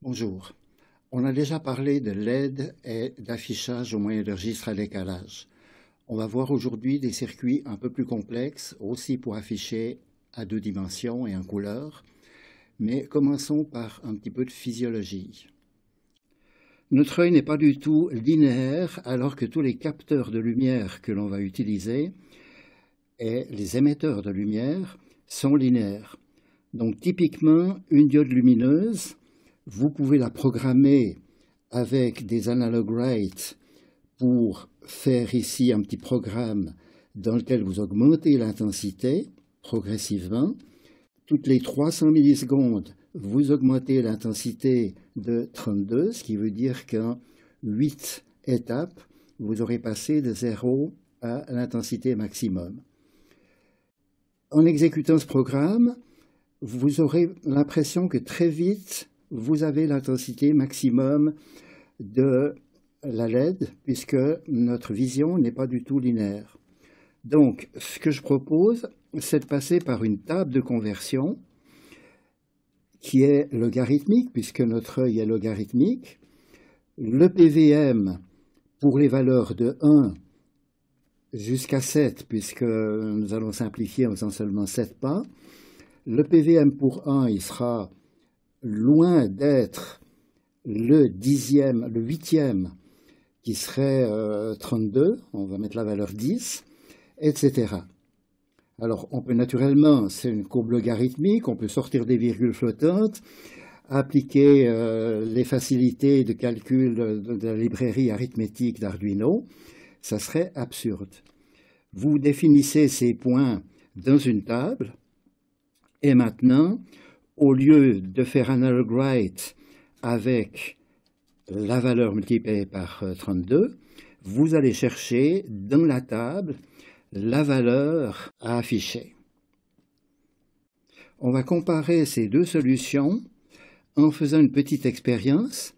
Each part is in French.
Bonjour. On a déjà parlé de LED et d'affichage au moyen de registres à décalage. On va voir aujourd'hui des circuits un peu plus complexes, aussi pour afficher à 2 dimensions et en couleur. Mais commençons par un petit peu de physiologie. Notre œil n'est pas du tout linéaire, alors que tous les capteurs de lumière que l'on va utiliser et les émetteurs de lumière sont linéaires. Donc typiquement, une diode lumineuse, vous pouvez la programmer avec des analog write pour faire ici un petit programme dans lequel vous augmentez l'intensité progressivement. Toutes les 300 millisecondes, vous augmentez l'intensité de 32, ce qui veut dire qu'en 8 étapes, vous aurez passé de 0 à l'intensité maximum. En exécutant ce programme, vous aurez l'impression que très vite, vous avez l'intensité maximum de la LED, puisque notre vision n'est pas du tout linéaire. Donc, ce que je propose, c'est de passer par une table de conversion qui est logarithmique, puisque notre œil est logarithmique. Le PVM pour les valeurs de 1 jusqu'à 7, puisque nous allons simplifier en faisant seulement 7 pas. Le PVM pour 1, il sera loin d'être le 8e, qui serait 32, on va mettre la valeur 10, etc. Alors, on peut naturellement, c'est une courbe logarithmique, on peut sortir des virgules flottantes, appliquer les facilités de calcul de la librairie arithmétique d'Arduino, ça serait absurde. Vous définissez ces points dans une table, et maintenant, au lieu de faire analog write avec la valeur multipliée par 32, vous allez chercher dans la table la valeur à afficher. On va comparer ces deux solutions en faisant une petite expérience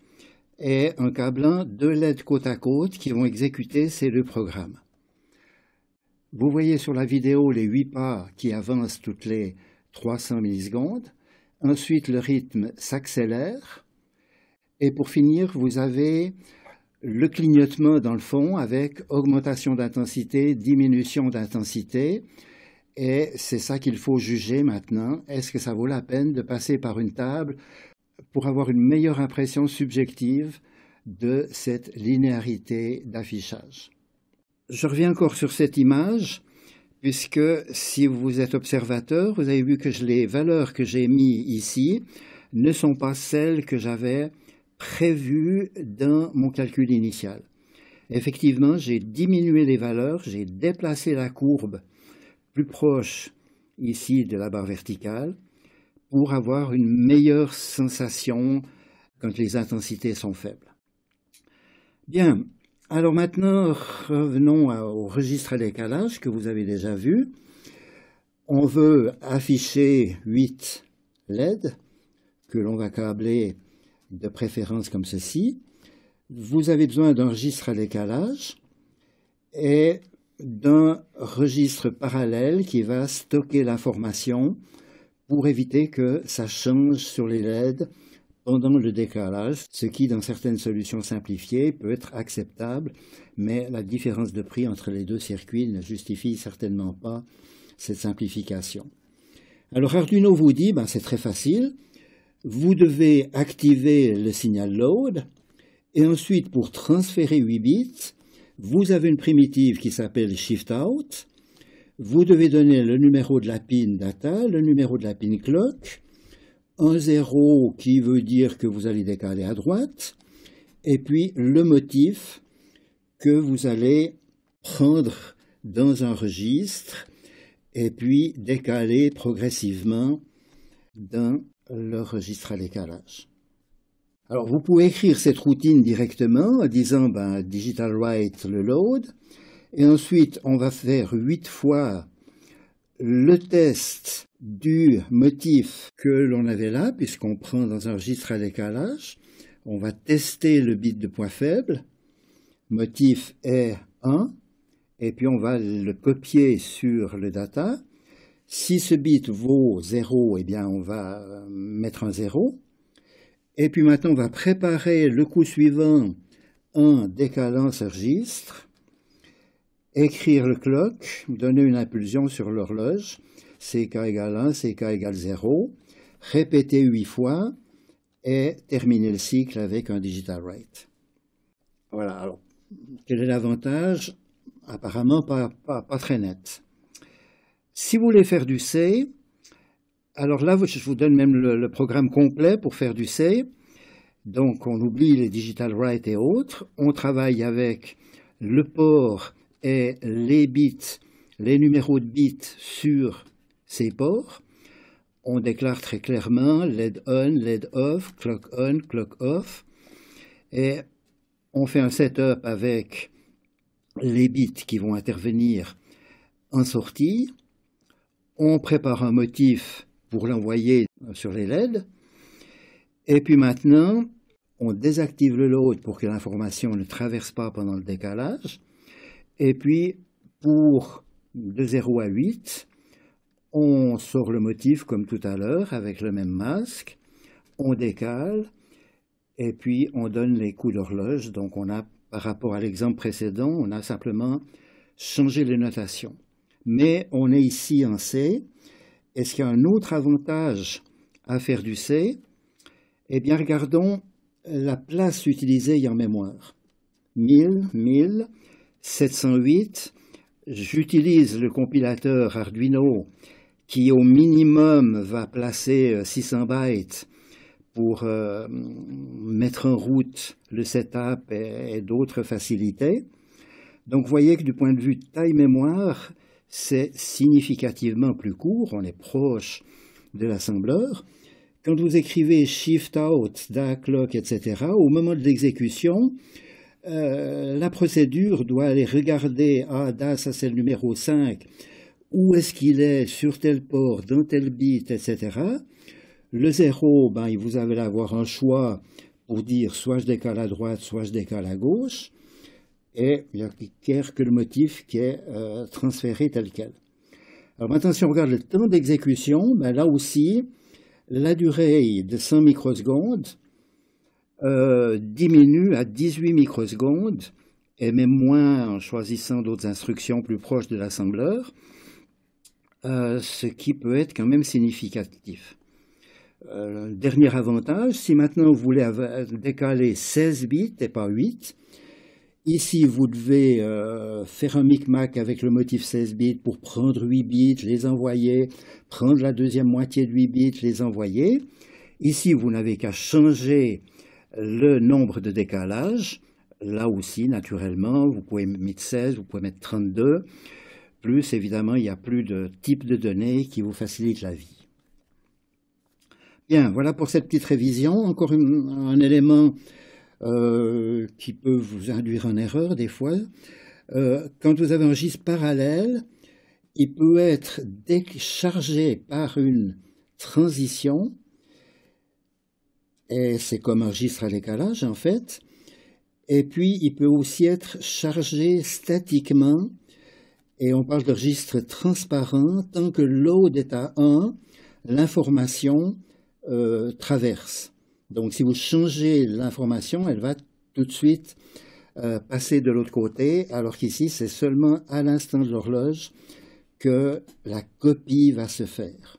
et en câblant deux LED côte à côte qui vont exécuter ces deux programmes. Vous voyez sur la vidéo les 8 pas qui avancent toutes les 300 millisecondes. Ensuite, le rythme s'accélère. Et pour finir, vous avez le clignotement dans le fond avec augmentation d'intensité, diminution d'intensité. Et c'est ça qu'il faut juger maintenant. Est-ce que ça vaut la peine de passer par une table pour avoir une meilleure impression subjective de cette linéarité d'affichage? Je reviens encore sur cette image, puisque si vous êtes observateur, vous avez vu que les valeurs que j'ai mises ici ne sont pas celles que j'avais prévues dans mon calcul initial. Effectivement, j'ai diminué les valeurs, j'ai déplacé la courbe plus proche ici de la barre verticale pour avoir une meilleure sensation quand les intensités sont faibles. Bien. Alors maintenant, revenons au registre à décalage que vous avez déjà vu. On veut afficher 8 LED que l'on va câbler de préférence comme ceci. Vous avez besoin d'un registre à décalage et d'un registre parallèle qui va stocker l'information pour éviter que ça change sur les LED pendant le décalage, ce qui, dans certaines solutions simplifiées, peut être acceptable, mais la différence de prix entre les deux circuits ne justifie certainement pas cette simplification. Alors Arduino vous dit, c'est très facile, vous devez activer le signal load, et ensuite pour transférer 8 bits, vous avez une primitive qui s'appelle shift out, vous devez donner le numéro de la pin data, le numéro de la pin clock, un 0 qui veut dire que vous allez décaler à droite, et puis le motif que vous allez prendre dans un registre, et puis décaler progressivement dans le registre à décalage. Alors vous pouvez écrire cette routine directement en disant digital write le load, et ensuite on va faire 8 fois le test du motif que l'on avait là, puisqu'on prend dans un registre à décalage, on va tester le bit de point faible, motif est 1, et puis on va le copier sur le data. Si ce bit vaut 0, eh bien on va mettre un 0, Et puis maintenant, on va préparer le coup suivant en décalant ce registre, écrire le clock, donner une impulsion sur l'horloge, CK égale 1, CK égale 0, répéter 8 fois et terminer le cycle avec un digital write. Voilà, alors, quel est l'avantage? Apparemment pas très net. Si vous voulez faire du C, alors là, je vous donne même le programme complet pour faire du C. Donc, on oublie les digital write et autres. On travaille avec le port et les bits, les numéros de bits sur ces ports. On déclare très clairement LED on, LED off, clock on, clock off. Et on fait un setup avec les bits qui vont intervenir en sortie. On prépare un motif pour l'envoyer sur les LED. Et puis maintenant, on désactive le load pour que l'information ne traverse pas pendant le décalage. Et puis, pour de 0 à 8, on sort le motif comme tout à l'heure avec le même masque. On décale et puis on donne les coups d'horloge. Donc on a, par rapport à l'exemple précédent, on a simplement changé les notations. Mais on est ici en C. Est-ce qu'il y a un autre avantage à faire du C? Eh bien, regardons la place utilisée en mémoire. 1000, 1000, 708. J'utilise le compilateur Arduino qui, au minimum, va placer 600 bytes pour mettre en route le setup et d'autres facilités. Donc, vous voyez que du point de vue de taille mémoire, c'est significativement plus court, on est proche de l'assembleur. Quand vous écrivez shift out, da clock, etc., au moment de l'exécution, la procédure doit aller regarder, ah, da, ça c'est le numéro 5, où est-ce qu'il est, sur tel port, dans tel bit, etc. Le 0, ben, vous allez avoir un choix pour dire soit je décale à droite, soit je décale à gauche. Et il n'y a que le motif qui est transféré tel quel. Alors maintenant, si on regarde le temps d'exécution, ben là aussi, la durée de 100 microsecondes diminue à 18 microsecondes, et même moins en choisissant d'autres instructions plus proches de l'assembleur, ce qui peut être quand même significatif. Dernier avantage, si maintenant vous voulez décaler 16 bits et pas 8, ici, vous devez faire un micmac avec le motif 16 bits pour prendre 8 bits, les envoyer, prendre la deuxième moitié de 8 bits, les envoyer. Ici, vous n'avez qu'à changer le nombre de décalage. Là aussi, naturellement, vous pouvez mettre 16, vous pouvez mettre 32. Plus, évidemment, il n'y a plus de type de données qui vous facilite la vie. Bien, voilà pour cette petite révision. Encore un élément qui peut vous induire en erreur des fois. Quand vous avez un registre parallèle, il peut être déchargé par une transition, et c'est comme un registre à décalage en fait, et puis il peut aussi être chargé statiquement, et on parle de registre transparent. Tant que load est à 1, l'information traverse. Donc, si vous changez l'information, elle va tout de suite passer de l'autre côté, alors qu'ici, c'est seulement à l'instant de l'horloge que la copie va se faire.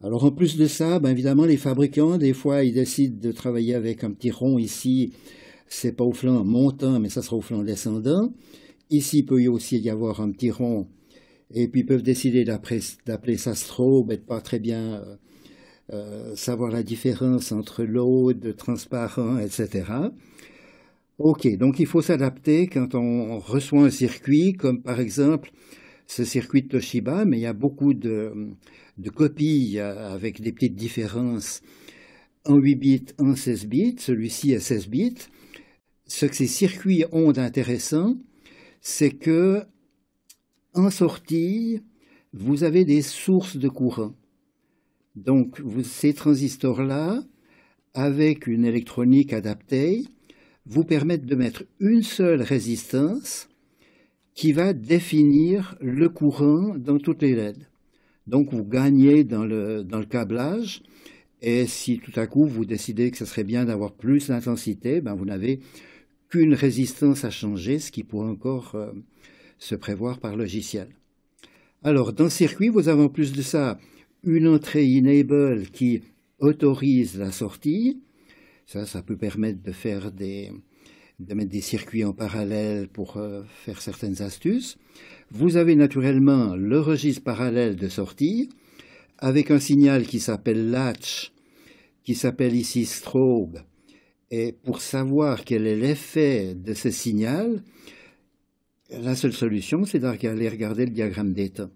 Alors, en plus de ça, ben, évidemment, les fabricants, des fois, ils décident de travailler avec un petit rond ici. C'est pas au flanc montant, mais ça sera au flanc descendant. Ici, il peut aussi y avoir un petit rond. Et puis, ils peuvent décider d'appeler ça strobe, et de pas très bien savoir la différence entre load, transparent, etc. Ok, donc il faut s'adapter quand on reçoit un circuit, comme par exemple ce circuit de Toshiba, mais il y a beaucoup de copies avec des petites différences en 8 bits, en 16 bits, celui-ci est 16 bits. Ce que ces circuits ont d'intéressant, c'est que en sortie, vous avez des sources de courant. Donc, ces transistors-là, avec une électronique adaptée, vous permettent de mettre une seule résistance qui va définir le courant dans toutes les LED. Donc, vous gagnez dans le câblage Et si tout à coup vous décidez que ce serait bien d'avoir plus d'intensité, ben vous n'avez qu'une résistance à changer, ce qui pourrait encore se prévoir par logiciel. Alors, dans le circuit, vous avez en plus de ça une entrée enable qui autorise la sortie. Ça peut permettre de mettre des circuits en parallèle pour faire certaines astuces. Vous avez naturellement le registre parallèle de sortie, avec un signal qui s'appelle latch, qui s'appelle ici strobe. Et pour savoir quel est l'effet de ce signal, la seule solution, c'est d'aller regarder le diagramme d'état.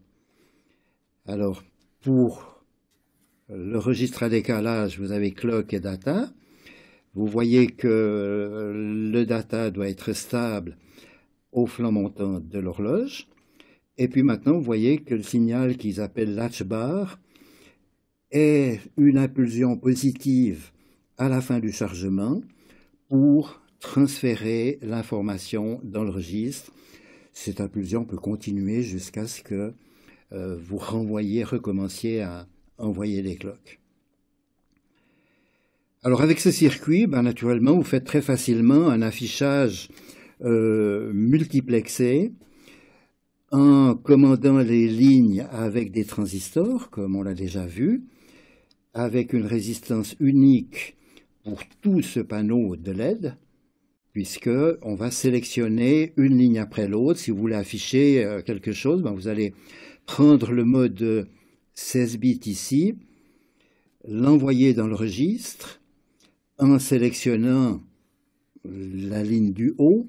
Alors, pour le registre à décalage, vous avez clock et data. Vous voyez que le data doit être stable au flanc montant de l'horloge. Et puis maintenant, vous voyez que le signal qu'ils appellent latch bar est une impulsion positive à la fin du chargement pour transférer l'information dans le registre. Cette impulsion peut continuer jusqu'à ce que vous recommenciez à envoyer des cloques. Alors avec ce circuit, naturellement, vous faites très facilement un affichage multiplexé en commandant les lignes avec des transistors, comme on l'a déjà vu, avec une résistance unique pour tout ce panneau de LED, puisqu'on va sélectionner une ligne après l'autre. Si vous voulez afficher quelque chose, vous allez prendre le mode 16 bits ici, l'envoyer dans le registre en sélectionnant la ligne du haut.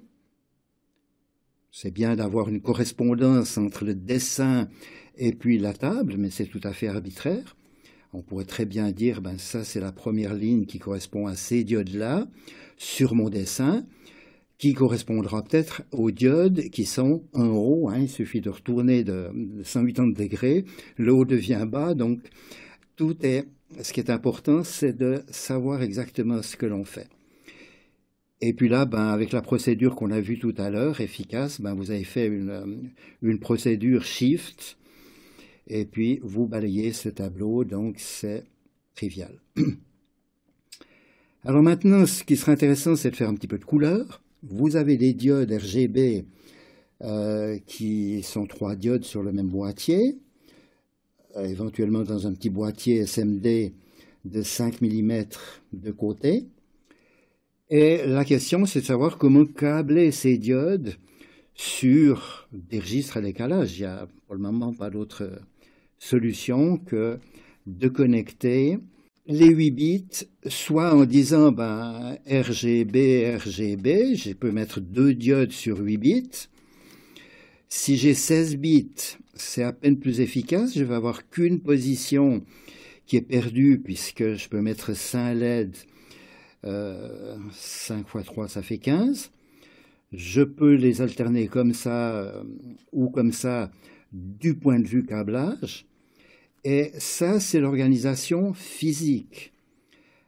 C'est bien d'avoir une correspondance entre le dessin et puis la table, mais c'est tout à fait arbitraire. On pourrait très bien dire, ça c'est la première ligne qui correspond à ces diodes-là sur mon dessin, qui correspondra peut-être aux diodes qui sont en haut. Il suffit de retourner de 180 degrés, le haut devient bas, donc ce qui est important, c'est de savoir exactement ce que l'on fait. Et puis là, avec la procédure qu'on a vue tout à l'heure, efficace, vous avez fait une procédure shift, et puis vous balayez ce tableau, donc c'est trivial. Alors maintenant, ce qui serait intéressant, c'est de faire un petit peu de couleur. Vous avez des diodes RGB qui sont 3 diodes sur le même boîtier, éventuellement dans un petit boîtier SMD de 5 mm de côté. Et la question, c'est de savoir comment câbler ces diodes sur des registres à décalage. Il n'y a pour le moment pas d'autre solution que de connecter les 8 bits, soit en disant RGB, RGB, je peux mettre 2 diodes sur 8 bits. Si j'ai 16 bits, c'est à peine plus efficace, je vais avoir qu'une position qui est perdue puisque je peux mettre 5 LED, 5 x 3 ça fait 15. Je peux les alterner comme ça ou comme ça du point de vue câblage. Et ça, c'est l'organisation physique.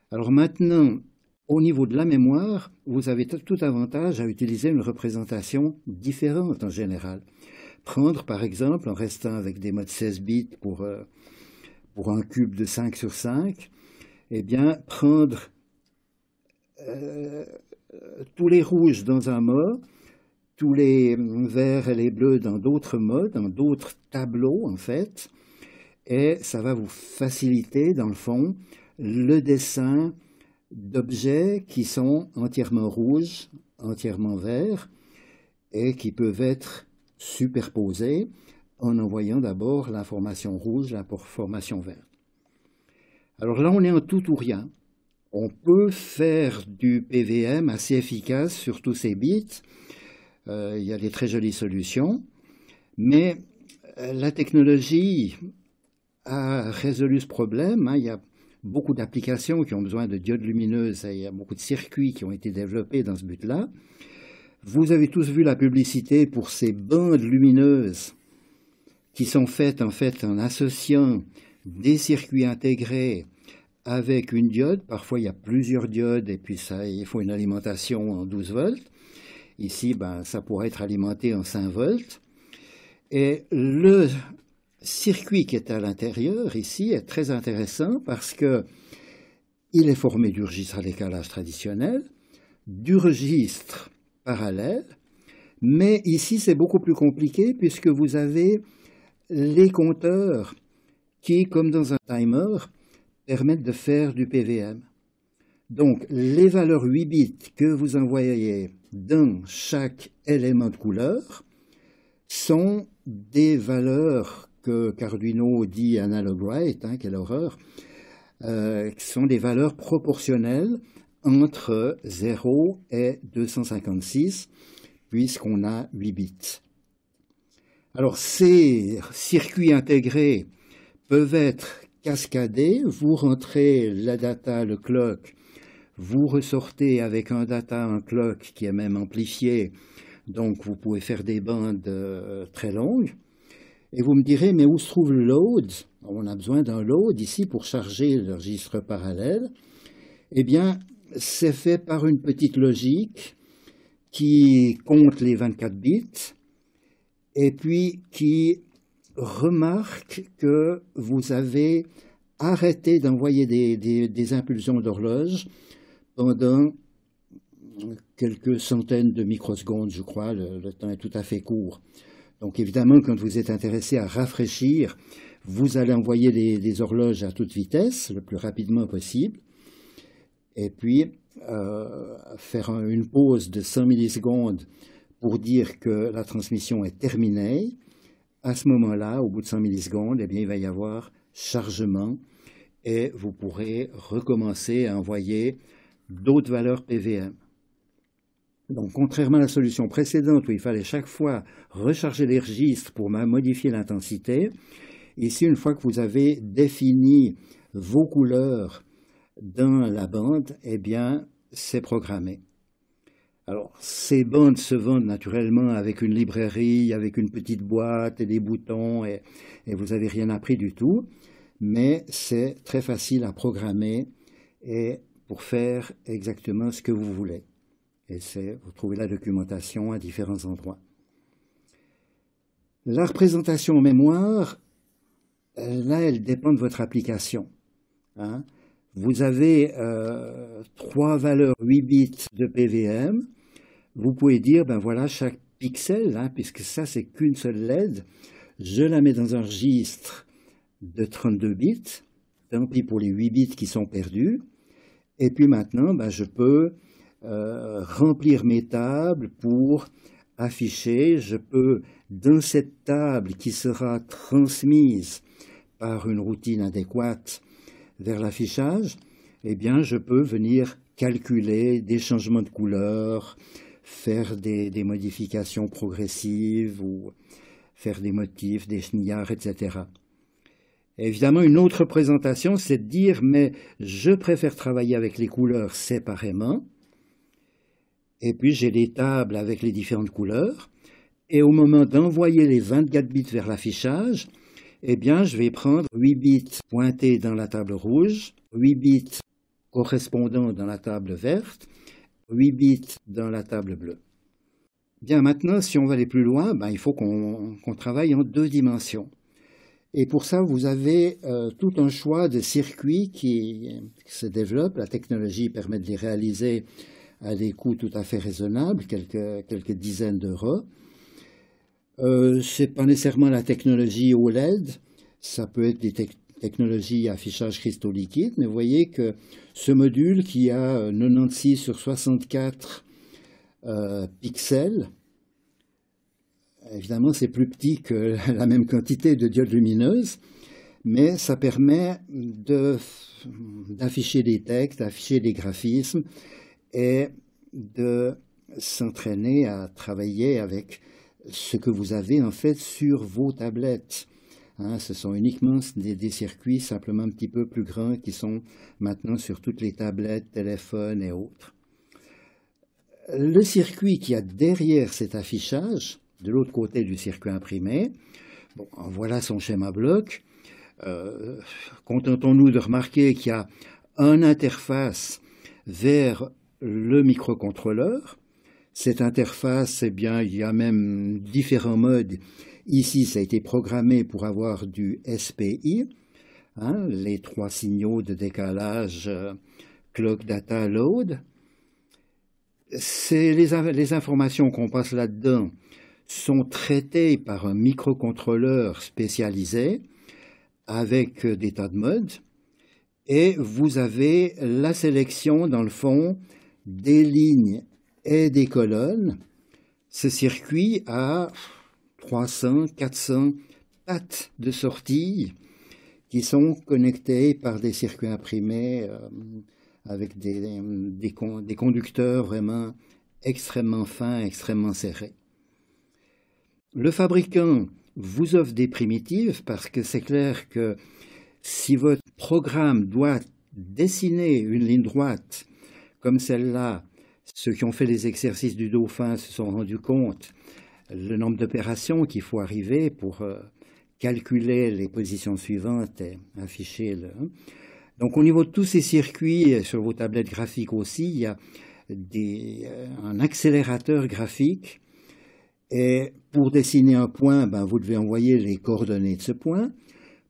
Alors maintenant, au niveau de la mémoire, vous avez tout avantage à utiliser une représentation différente en général. Prendre par exemple, en restant avec des modes 16 bits pour un cube de 5 sur 5, prendre tous les rouges dans un mode, tous les verts et les bleus dans d'autres modes, dans d'autres tableaux en fait, et ça va vous faciliter dans le fond le dessin d'objets qui sont entièrement rouges, entièrement verts, et qui peuvent être superposés en envoyant d'abord l'information rouge, l'information verte. Alors là, on est en tout ou rien. On peut faire du PVM assez efficace sur tous ces bits. Il y a des très jolies solutions, mais la technologie a résolu ce problème. Il y a beaucoup d'applications qui ont besoin de diodes lumineuses et il y a beaucoup de circuits qui ont été développés dans ce but-là. Vous avez tous vu la publicité pour ces bandes lumineuses qui sont faites en fait en associant des circuits intégrés avec une diode. Parfois il y a plusieurs diodes et puis il faut une alimentation en 12 volts. Ici, ça pourrait être alimenté en 5 volts. Et le circuit qui est à l'intérieur ici est très intéressant parce que Il est formé du registre à décalage traditionnel, du registre parallèle, mais ici c'est beaucoup plus compliqué puisque vous avez les compteurs qui, comme dans un timer, permettent de faire du PWM. Donc les valeurs 8 bits que vous envoyez dans chaque élément de couleur sont des valeurs qu'Arduino dit analog write, quelle horreur, qui sont des valeurs proportionnelles entre 0 et 256, puisqu'on a 8 bits. Alors ces circuits intégrés peuvent être cascadés, vous rentrez la data, le clock, vous ressortez avec un data, un clock qui est même amplifié, donc vous pouvez faire des bandes très longues. Et vous me direz, mais où se trouve le load? On a besoin d'un load ici pour charger le registre parallèle. Eh bien, c'est fait par une petite logique qui compte les 24 bits et puis qui remarque que vous avez arrêté d'envoyer des impulsions d'horloge pendant quelques centaines de microsecondes, je crois. Le temps est tout à fait court. Donc évidemment, quand vous êtes intéressé à rafraîchir, vous allez envoyer des horloges à toute vitesse, le plus rapidement possible, et puis faire une pause de 100 millisecondes pour dire que la transmission est terminée. À ce moment-là, au bout de 100 millisecondes, eh bien, il va y avoir chargement et vous pourrez recommencer à envoyer d'autres valeurs PWM. Donc, contrairement à la solution précédente où il fallait chaque fois recharger les registres pour modifier l'intensité, ici, une fois que vous avez défini vos couleurs dans la bande, eh bien, c'est programmé. Alors, ces bandes se vendent naturellement avec une librairie, avec une petite boîte et des boutons, et vous n'avez rien appris du tout, mais c'est très facile à programmer et pour faire exactement ce que vous voulez. Et vous trouvez la documentation à différents endroits. La représentation en mémoire, là, elle dépend de votre application. Vous avez 3 valeurs 8 bits de PWM. Vous pouvez dire, ben voilà, chaque pixel, puisque ça, c'est qu'une seule LED, je la mets dans un registre de 32 bits. Tant pis pour les 8 bits qui sont perdus. Et puis maintenant, ben, je peux remplir mes tables pour afficher. Je peux, dans cette table qui sera transmise par une routine adéquate vers l'affichage, eh bien, je peux venir calculer des changements de couleur, faire des modifications progressives ou faire des motifs, des chenillards, etc. Évidemment, une autre présentation, c'est de dire, mais je préfère travailler avec les couleurs séparément, et puis j'ai des tables avec les différentes couleurs, et au moment d'envoyer les 24 bits vers l'affichage, eh bien, je vais prendre 8 bits pointés dans la table rouge, 8 bits correspondants dans la table verte, 8 bits dans la table bleue. Bien, maintenant, si on va aller plus loin, ben, il faut qu'on travaille en 2 dimensions. Et pour ça, vous avez tout un choix de circuits qui se développent. La technologie permet de les réaliser à des coûts tout à fait raisonnables, quelques dizaines d'euros. Ce n'est pas nécessairement la technologie OLED, ça peut être des technologies affichage cristaux liquides, mais vous voyez que ce module qui a 96 sur 64 pixels, évidemment c'est plus petit que la même quantité de diodes lumineuses, mais ça permet d'afficher des textes, d'afficher des graphismes et de s'entraîner à travailler avec ce que vous avez en fait sur vos tablettes. Ce sont uniquement des circuits simplement un petit peu plus grands qui sont maintenant sur toutes les tablettes, téléphones et autres. Le circuit qu'il y a derrière cet affichage, de l'autre côté du circuit imprimé, bon, voilà son schéma bloc. Contentons-nous de remarquer qu'il y a une interface vers le microcontrôleur. Cette interface, eh bien, il y a même différents modes. Ici, ça a été programmé pour avoir du SPI. hein, les 3 signaux de décalage clock, data, load. Les informations qu'on passe là-dedans sont traitées par un microcontrôleur spécialisé avec des tas de modes. Et vous avez la sélection, dans le fond, des lignes et des colonnes. Ce circuit a 300, 400 pattes de sortie qui sont connectées par des circuits imprimés avec des conducteurs vraiment extrêmement fins, extrêmement serrés. Le fabricant vous offre des primitives parce que c'est clair que si votre programme doit dessiner une ligne droite comme celle-là, ceux qui ont fait les exercices du dauphin se sont rendus compte le nombre d'opérations qu'il faut arriver pour calculer les positions suivantes et afficher le... Donc au niveau de tous ces circuits, sur vos tablettes graphiques aussi, il y a un accélérateur graphique. Et pour dessiner un point, vous devez envoyer les coordonnées de ce point.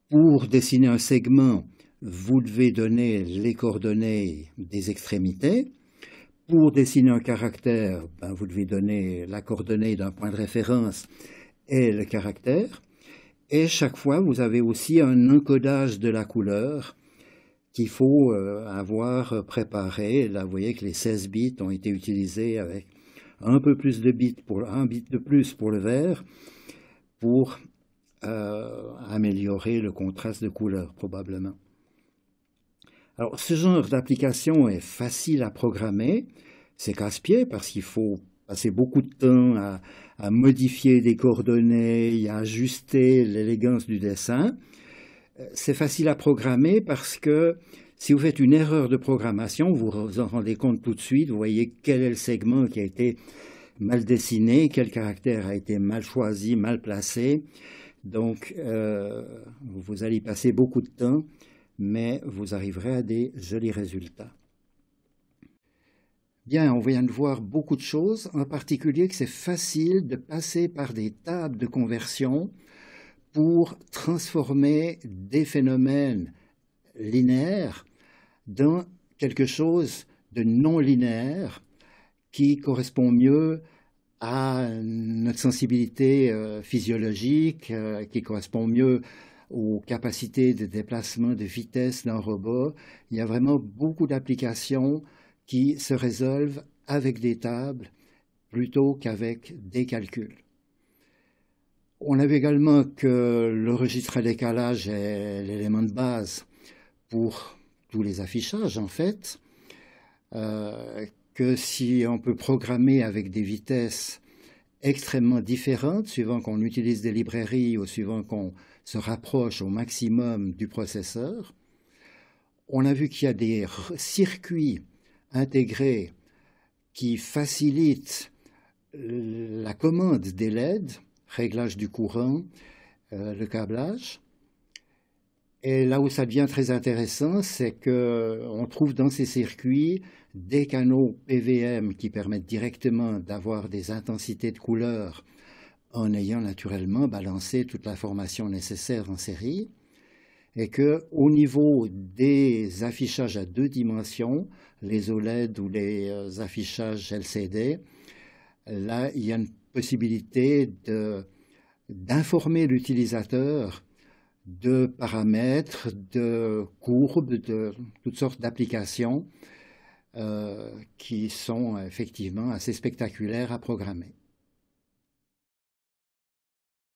Pour dessiner un segment, vous devez donner les coordonnées des extrémités. Pour dessiner un caractère, vous devez donner la coordonnée d'un point de référence et le caractère. Et chaque fois, vous avez aussi un encodage de la couleur qu'il faut avoir préparé. Là, vous voyez que les 16 bits ont été utilisés avec un peu plus de bits, un bit de plus pour le vert, pour améliorer le contraste de couleur, probablement. Alors, ce genre d'application est facile à programmer. C'est casse-pied parce qu'il faut passer beaucoup de temps à modifier des coordonnées et à ajuster l'élégance du dessin. C'est facile à programmer parce que si vous faites une erreur de programmation, vous vous en rendez compte tout de suite, vous voyez quel est le segment qui a été mal dessiné, quel caractère a été mal choisi, mal placé. Donc, vous allez y passer beaucoup de temps, mais vous arriverez à des jolis résultats. Bien, on vient de voir beaucoup de choses, en particulier que c'est facile de passer par des tables de conversion pour transformer des phénomènes linéaires dans quelque chose de non linéaire qui correspond mieux à notre sensibilité physiologique, qui correspond mieux aux capacités de déplacement de vitesse d'un robot. Il y a vraiment beaucoup d'applications qui se résolvent avec des tables plutôt qu'avec des calculs. On a vu également que le registre à décalage est l'élément de base pour tous les affichages, en fait, que si on peut programmer avec des vitesses extrêmement différentes, suivant qu'on utilise des librairies ou suivant qu'on se rapproche au maximum du processeur, on a vu qu'il y a des circuits intégrés qui facilitent la commande des LED, réglage du courant, le câblage. Et là où ça devient très intéressant, c'est qu'on trouve dans ces circuits des canaux PWM qui permettent directement d'avoir des intensités de couleurs en ayant naturellement balancé toute l'information nécessaire en série. Et qu'au niveau des affichages à 2 dimensions, les OLED ou les affichages LCD, là, il y a une possibilité d'informer l'utilisateur de paramètres, de courbes, de toutes sortes d'applications qui sont effectivement assez spectaculaires à programmer.